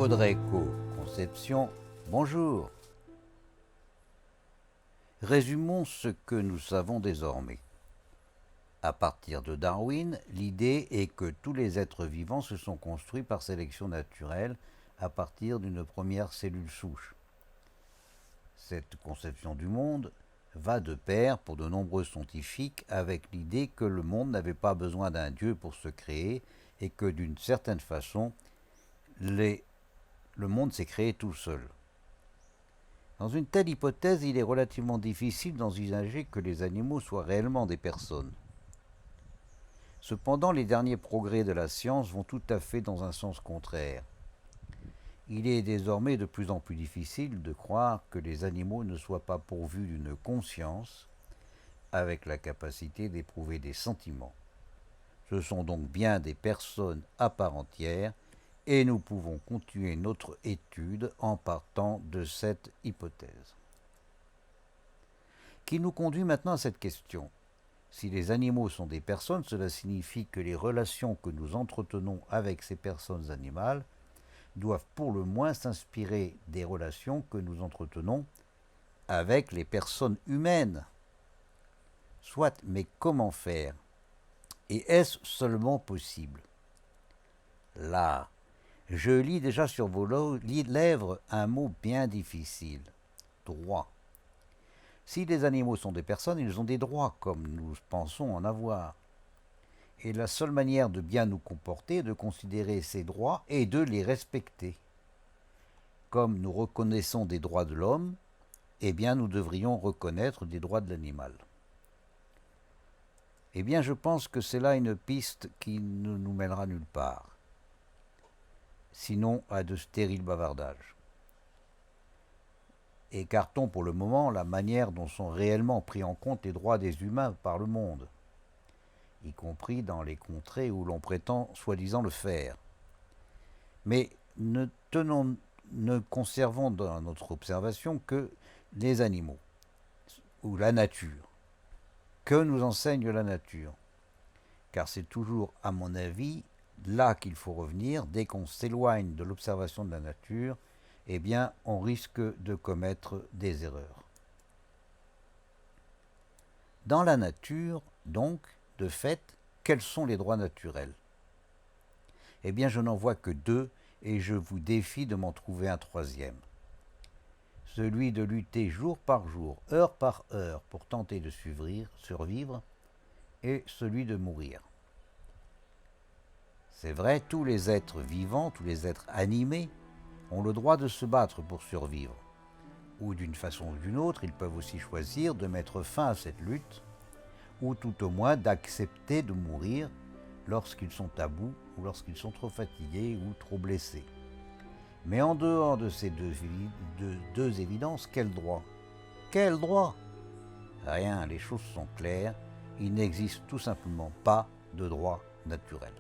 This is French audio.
Éco-conception, bonjour. Résumons ce que nous savons désormais. À partir de Darwin, l'idée est que tous les êtres vivants se sont construits par sélection naturelle à partir d'une première cellule souche. Cette conception du monde va de pair pour de nombreux scientifiques avec l'idée que le monde n'avait pas besoin d'un dieu pour se créer et que d'une certaine façon, le monde s'est créé tout seul. Dans une telle hypothèse, il est relativement difficile d'envisager que les animaux soient réellement des personnes. Cependant, les derniers progrès de la science vont tout à fait dans un sens contraire. Il est désormais de plus en plus difficile de croire que les animaux ne soient pas pourvus d'une conscience avec la capacité d'éprouver des sentiments. Ce sont donc bien des personnes à part entière et nous pouvons continuer notre étude en partant de cette hypothèse. Qui nous conduit maintenant à cette question. Si les animaux sont des personnes, cela signifie que les relations que nous entretenons avec ces personnes animales doivent pour le moins s'inspirer des relations que nous entretenons avec les personnes humaines. Soit, mais comment faire? Et est-ce seulement possible? Là, je lis déjà sur vos lèvres un mot bien difficile. Droit. Si les animaux sont des personnes, ils ont des droits, comme nous pensons en avoir. Et la seule manière de bien nous comporter est de considérer ces droits et de les respecter. Comme nous reconnaissons des droits de l'homme, eh bien nous devrions reconnaître des droits de l'animal. Eh bien je pense que c'est là une piste qui ne nous mènera nulle part, sinon à de stériles bavardages. Écartons pour le moment la manière dont sont réellement pris en compte les droits des humains par le monde, y compris dans les contrées où l'on prétend soi-disant le faire. Mais ne conservons dans notre observation que les animaux, ou la nature. Que nous enseigne la nature? Car c'est toujours, à mon avis, là qu'il faut revenir. Dès qu'on s'éloigne de l'observation de la nature, eh bien, on risque de commettre des erreurs. Dans la nature, donc, de fait, quels sont les droits naturels? Eh bien, je n'en vois que deux, et je vous défie de m'en trouver un troisième. Celui de lutter jour par jour, heure par heure, pour tenter de survivre, et celui de mourir. C'est vrai, tous les êtres vivants, tous les êtres animés, ont le droit de se battre pour survivre. Ou d'une façon ou d'une autre, ils peuvent aussi choisir de mettre fin à cette lutte, ou tout au moins d'accepter de mourir lorsqu'ils sont à bout, ou lorsqu'ils sont trop fatigués ou trop blessés. Mais en dehors de ces deux évidences, quel droit? Quel droit? Rien, les choses sont claires, il n'existe tout simplement pas de droit naturel.